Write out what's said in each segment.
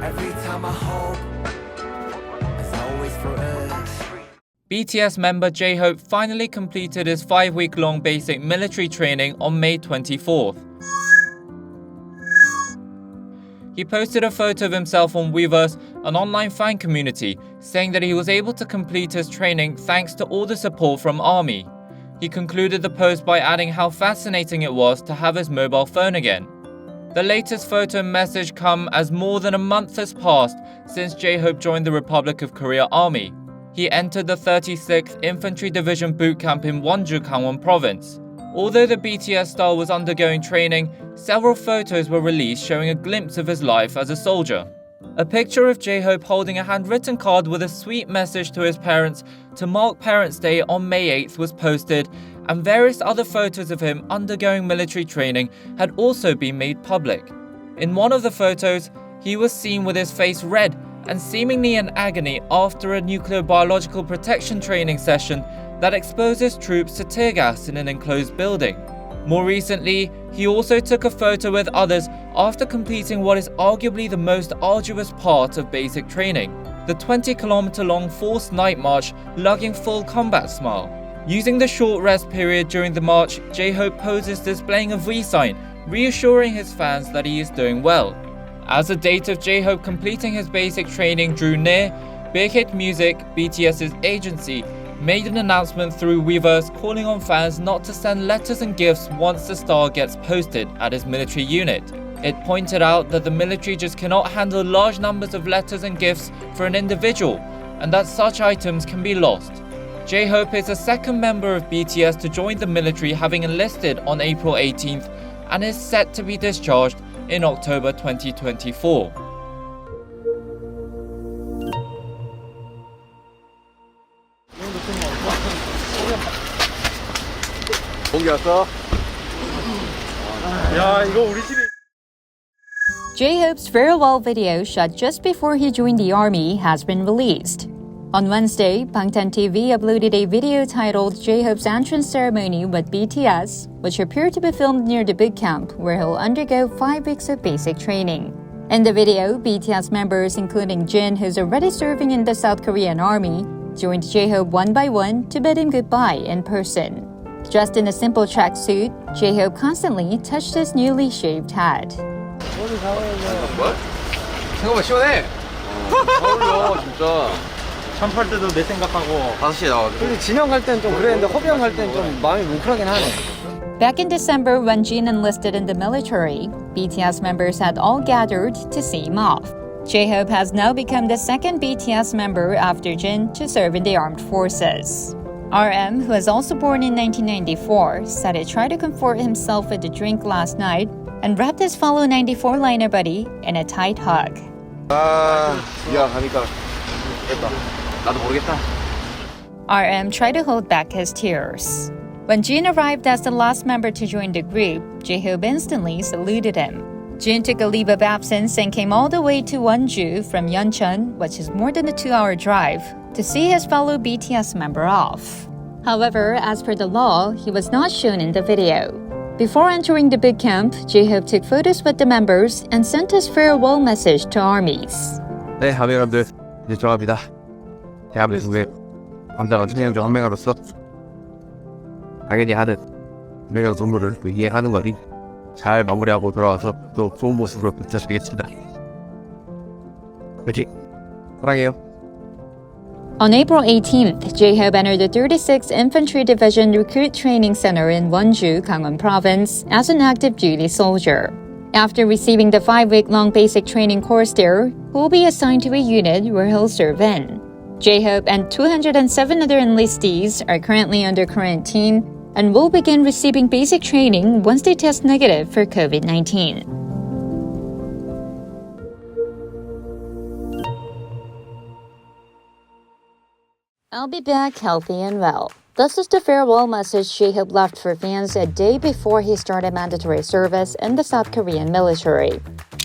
Every time I hope, it's always for us. BTS member J-Hope finally completed his 5-week-long basic military training on May 24th. He posted a photo of himself on Weverse, an online fan community, saying that he was able to complete his training thanks to all the support from ARMY. He concluded the post by adding how fascinating it was to have his mobile phone again. The latest photo and message come as more than a month has passed since J-Hope joined the Republic of Korea Army. He entered the 36th Infantry Division boot camp in Wonju, Gangwon Province. Although the BTS star was undergoing training, several photos were released showing a glimpse of his life as a soldier. A picture of J-Hope holding a handwritten card with a sweet message to his parents to mark Parents' Day on May 8th was posted, and various other photos of him undergoing military training had also been made public. In one of the photos, he was seen with his face red and seemingly in agony after a nuclear biological protection training session that exposes troops to tear gas in an enclosed building. More recently, he also took a photo with others after completing what is arguably the most arduous part of basic training, the 20-kilometer-long forced night march lugging full combat smile. Using the short rest period during the march, J-Hope poses displaying a V sign, reassuring his fans that he is doing well. As the date of J-Hope completing his basic training drew near, Big Hit Music, BTS's agency, made an announcement through Weverse calling on fans not to send letters and gifts once the star gets posted at his military unit. It pointed out that the military just cannot handle large numbers of letters and gifts for an individual, and that such items can be lost. J-Hope is the second member of BTS to join the military, having enlisted on April 18th and is set to be discharged in October 2024. J-Hope's farewell video shot just before he joined the army has been released. On Wednesday, Bangtan TV uploaded a video titled J-Hope's entrance ceremony with BTS, which appeared to be filmed near the boot camp where he'll undergo 5 weeks of basic training. In the video, BTS members including Jin, who's already serving in the South Korean army, joined J-Hope one by one to bid him goodbye in person. Dressed in a simple tracksuit, J-Hope constantly touched his newly shaved head. 생각보다 시원해. 어울려 진짜. 참팔 때도 내 생각하고 5시에 나와가지고. 근데 진영 갈 때는 좀 그랬는데 허병 갈 때는 좀 마음이 뭉클하긴 하네. Back in December when Jin enlisted in the military, BTS members had all gathered to see him off. J-Hope has now become the second BTS member after Jin to serve in the armed forces. RM, who was also born in 1994, said he tried to comfort himself with a drink last night and wrapped his fellow 94 liner buddy in a tight hug. 미안하니까 모르겠다. 나도 모르겠다. RM tried to hold back his tears. When Jin arrived as the last member to join the group, J-Hope instantly saluted him. Jin took a leave of absence and came all the way to Wonju from Yeoncheon, which is more than a 2-hour drive, to see his fellow BTS member off. However, as per the law, he was not shown in the video. Before entering the boot camp, J-Hope took photos with the members and sent his farewell message to armies. 네, 아미 여러분들 이제 들어갑니다. 대한민국의 남자 중에 한 명으로서 당연히 하는 명예의 선물을 이해하는 거니 잘 마무리하고 돌아와서 또 좋은 모습으로 부탁드리겠습니다. 화이팅! 사랑해요. On April 18th, J-Hope entered the 36th Infantry Division Recruit Training Center in Wonju, Gangwon Province, as an active duty soldier. After receiving the 5-week-long basic training course there, he will be assigned to a unit where he'll serve in. J-Hope and 207 other enlistees are currently under quarantine and will begin receiving basic training once they test negative for COVID-19. I'll be back healthy and well. This is the farewell message J-Hope left for fans a day before he started mandatory service in the South Korean military.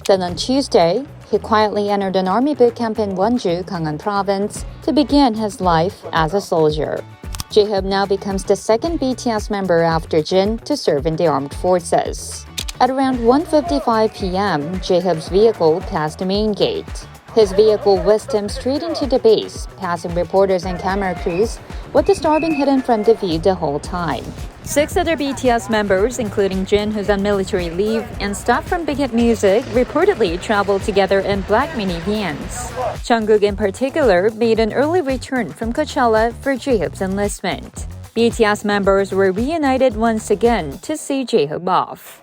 Then on Tuesday, he quietly entered an army boot camp in Wonju, Gangwon Province, to begin his life as a soldier. J-Hope now becomes the second BTS member after Jin to serve in the armed forces. At around 1:55 p.m., J-Hope's vehicle passed the main gate. His vehicle whisked him straight into the base, passing reporters and camera crews, with the star being hidden from the view the whole time. 6 other BTS members, including Jin, who's on military leave, and staff from Big Hit Music, reportedly traveled together in black minivans. Jungkook, in particular, made an early return from Coachella for J-Hope's enlistment. BTS members were reunited once again to see J-Hope off.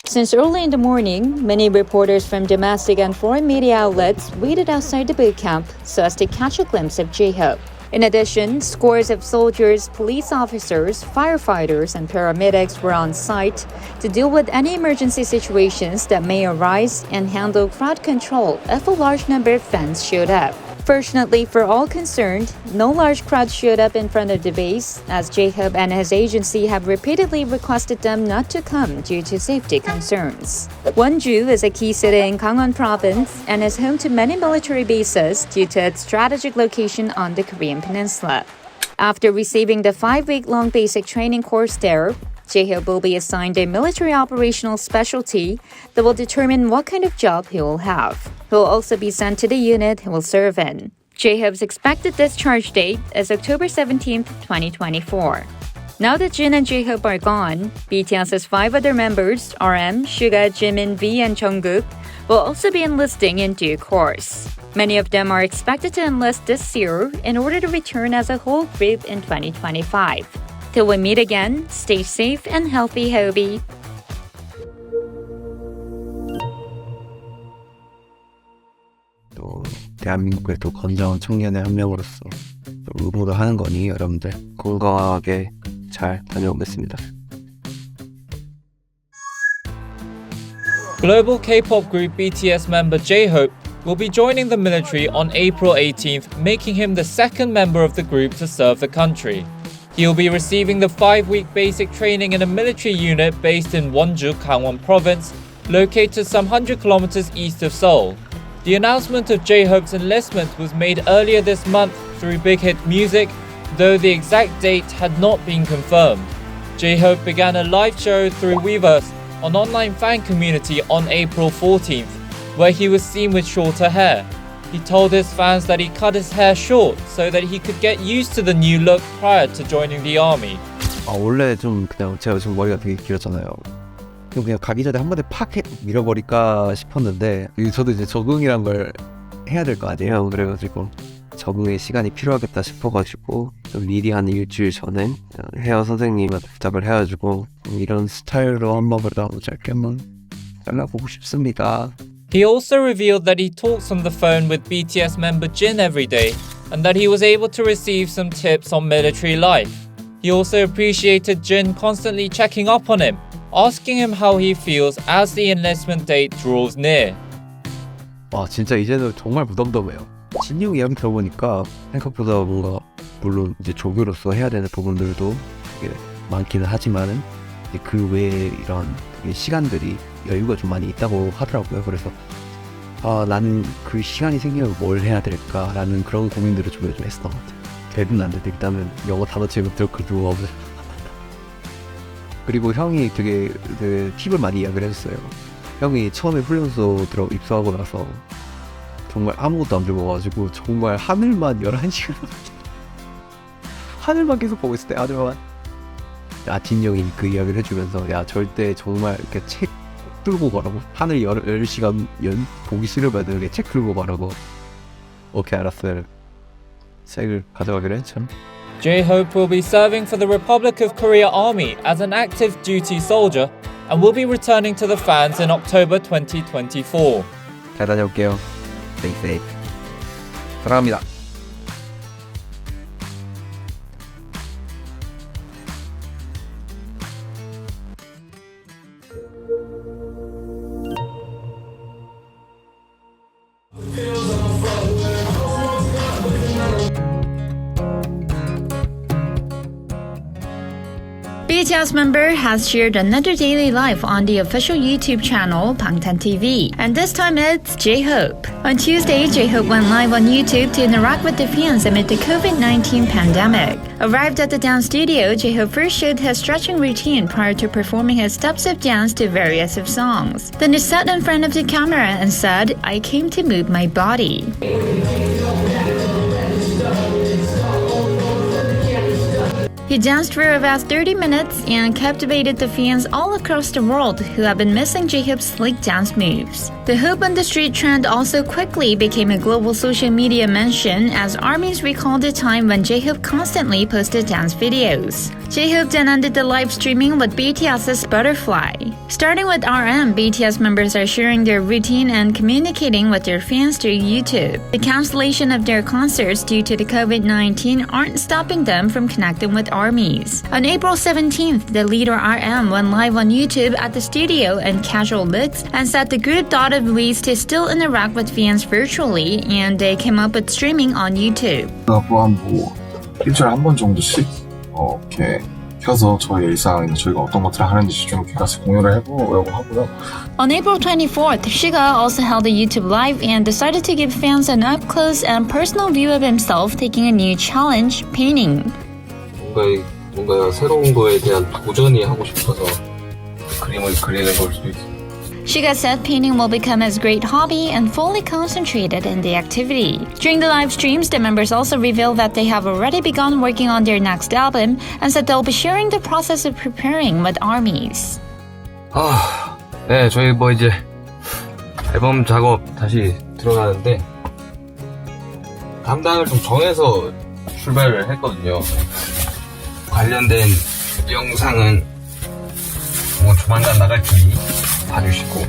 Since early in the morning, many reporters from domestic and foreign media outlets waited outside the boot camp so as to catch a glimpse of J-Hope. In addition, scores of soldiers, police officers, firefighters, and paramedics were on site to deal with any emergency situations that may arise and handle crowd control if a large number of fans showed up. Fortunately for all concerned, no large crowd showed up in front of the base, as J-Hope and his agency have repeatedly requested them not to come due to safety concerns. Wonju is a key city in Gangwon Province and is home to many military bases due to its strategic location on the Korean peninsula. After receiving the 5-week-long basic training course there, J-Hope will be assigned a military operational specialty that will determine what kind of job he will have. He will also be sent to the unit he will serve in. J-Hope's expected discharge date is October 17, 2024. Now that Jin and J-Hope are gone, BTS's 5 other members, RM, Suga, Jimin, V, and Jungkook, will also be enlisting in due course. Many of them are expected to enlist this year in order to return as a whole group in 2025. Till we meet again, stay safe and healthy, Hobie. 또 대한민국의 또 건장한 청년의 한 명으로서 또 의무도 하는 거니 여러분들 건강하게 잘 다녀오겠습니다. Global K-pop group BTS member J-Hope will be joining the military on April 18th, making him the second member of the group to serve the country. He will be receiving the 5-week basic training in a military unit based in Wonju, Gangwon Province, located some 100 kilometers east of Seoul. The announcement of J-Hope's enlistment was made earlier this month through Big Hit Music, though the exact date had not been confirmed. J-Hope began a live show through Weverse, an online fan community, on April 14th, where he was seen with shorter hair. He told his fans that he cut his hair short so that he could get used to the new look prior to joining the army. 원래 좀 그냥 제가 지금 머리가 되게 길었잖아요. 그냥 가기 전에 한 번에 팍 밀어버릴까 싶었는데 저도 이제 적응이란 걸 해야 될 거 아니에요. 그래가지고 적응의 시간이 필요하겠다 싶어가지고 좀 미리 한 일주일 전에 헤어 선생님한테 부탁을 해가지고 이런 스타일로 한번 그래도 짧게 한번 잘라보고 싶습니다. He also revealed that he talks on the phone with BTS member Jin every day and that he was able to receive some tips on military life. He also appreciated Jin constantly checking up on him, asking him how he feels as the enlistment date draws near. 와 진짜 이제는 정말 무덤덤해요. 진용 이야기 들어보니까 생각보다 뭔가 물론 이제 조교로서 해야 되는 부분들도 되게 많기는 하지만은 그 외에 이런 되게 시간들이 여유가 좀 많이 있다고 하더라고요. 그래서 나는 그 시간이 생기면 뭘 해야 될까라는 그런 고민들을 좀 요즘 했었던 것 같아요. 대부분 안 돼도 일단은 영어 단어 제목 들고 그리고 형이 되게 팁을 많이 이야기를 했어요. 형이 처음에 훈련소 입소하고 나서 정말 아무것도 안 들고 정말 하늘만 11시간 하늘만 계속 보고 있을 때 하늘만 진영이 그 이야기를 해주면서 야 절대 정말 이렇게 책 들고 가라고 하늘 10시간 보기 싫으면 이렇게 책 들고 가라고. 오케이 알았어요. 책을 가져가기로 했죠. J-Hope will be serving for the Republic of Korea Army as an active duty soldier and will be returning to the fans in October 2024. 잘 다녀올게요. Stay safe. 사랑합니다. BTS member has shared another daily life on the official YouTube channel Bangtan TV, and this time it's J-Hope. On Tuesday, J-Hope went live on YouTube to interact with the fans amid the COVID-19 pandemic. Arrived at the dance studio, J-Hope first showed his stretching routine prior to performing his step-zip dance to various of songs. Then he sat in front of the camera and said, "I came to move my body." He danced for about 30 minutes and captivated the fans all across the world who have been missing J-Hope's slick dance moves. The Hope on the Street trend also quickly became a global social media mention as ARMYs recalled the time when J-Hope constantly posted dance videos. J-Hope then ended the live streaming with BTS's Butterfly. Starting with RM, BTS members are sharing their routine and communicating with their fans through YouTube. The cancellation of their concerts due to the COVID-19 aren't stopping them from connecting with ARMYs. On April 17th, the leader RM went live on YouTube at the studio in casual looks and said the group thought of ways to still interact with fans virtually, and they came up with streaming on YouTube. 또한 뭐 일주일에 한 번 정도씩 이렇게 켜서 저희 일상 저희가 어떤 것들을 하는지 좀 같이 공유를 해보려고 하고요. On April 24th, Suga also held a YouTube live and decided to give fans an up-close and personal view of himself taking a new challenge, painting. 뭔가 새로운 거에 대한 도전이 하고 싶어서 그림을 그리는 걸 수도 있어요. Suga said painting will become his great hobby and fully concentrated in the activity. During the live streams, the members also revealed that they have already begun working on their next album and said they'll be sharing the process of preparing with ARMYs. 네, 저희 뭐 이제 앨범 작업 다시 들어가는데 담당을 좀 정해서 출발을 했거든요. 관련된 영상은 뭐 조만간 나갈 테니 봐주시고.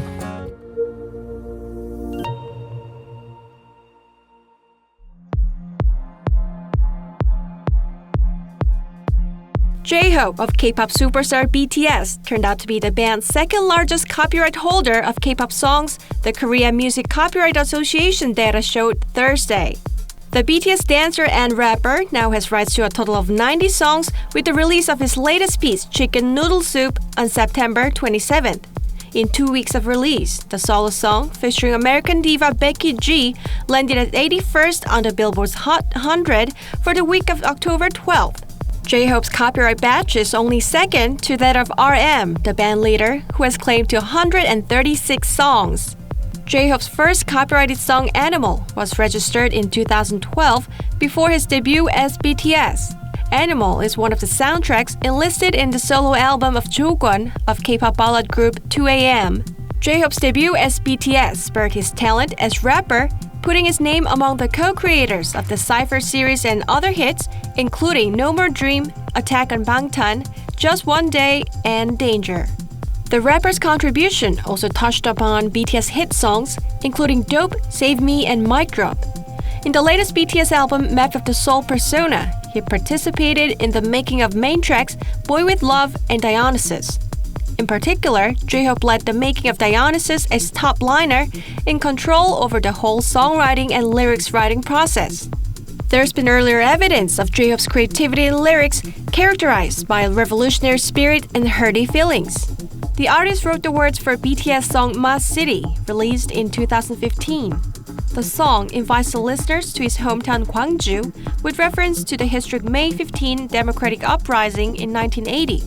J-Hope of K-pop superstar BTS turned out to be the band's second largest copyright holder of K-pop songs, the Korea Music Copyright Association data showed Thursday. The BTS dancer and rapper now has rights to a total of 90 songs with the release of his latest piece, Chicken Noodle Soup, on September 27th. In 2 weeks of release, the solo song, featuring American diva Becky G, landed at 81st on the Billboard's Hot 100 for the week of October 12th. J-Hope's copyright batch is only second to that of RM, the band leader, who has claimed to 136 songs. J-Hope's first copyrighted song, Animal, was registered in 2012 before his debut as BTS. Animal is one of the soundtracks enlisted in the solo album of Jokwon of K-pop ballad group 2AM. J-Hope's debut as BTS spurred his talent as rapper, putting his name among the co-creators of the Cypher series and other hits, including No More Dream, Attack on Bangtan, Just One Day, and Danger. The rapper's contribution also touched upon BTS hit songs, including Dope, Save Me, and Mic Drop. In the latest BTS album, Map of the Soul Persona, he participated in the making of main tracks Boy With Love and Dionysus. In particular, J-Hope led the making of Dionysus as top liner in control over the whole songwriting and lyrics writing process. There's been earlier evidence of J-Hope's creativity in lyrics characterized by a revolutionary spirit and hearty feelings. The artist wrote the words for BTS song Ma City, released in 2015. The song invites the listeners to his hometown Gwangju with reference to the historic May 15 democratic uprising in 1980.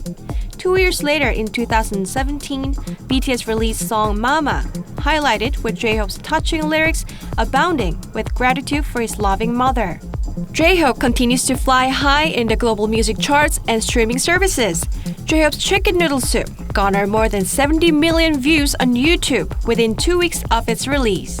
2 years later, in 2017, BTS released song Mama, highlighted with J-Hope's touching lyrics abounding with gratitude for his loving mother. J-Hope continues to fly high in the global music charts and streaming services. J-Hope's Chicken Noodle Soup garnered more than 70 million views on YouTube within 2 weeks of its release.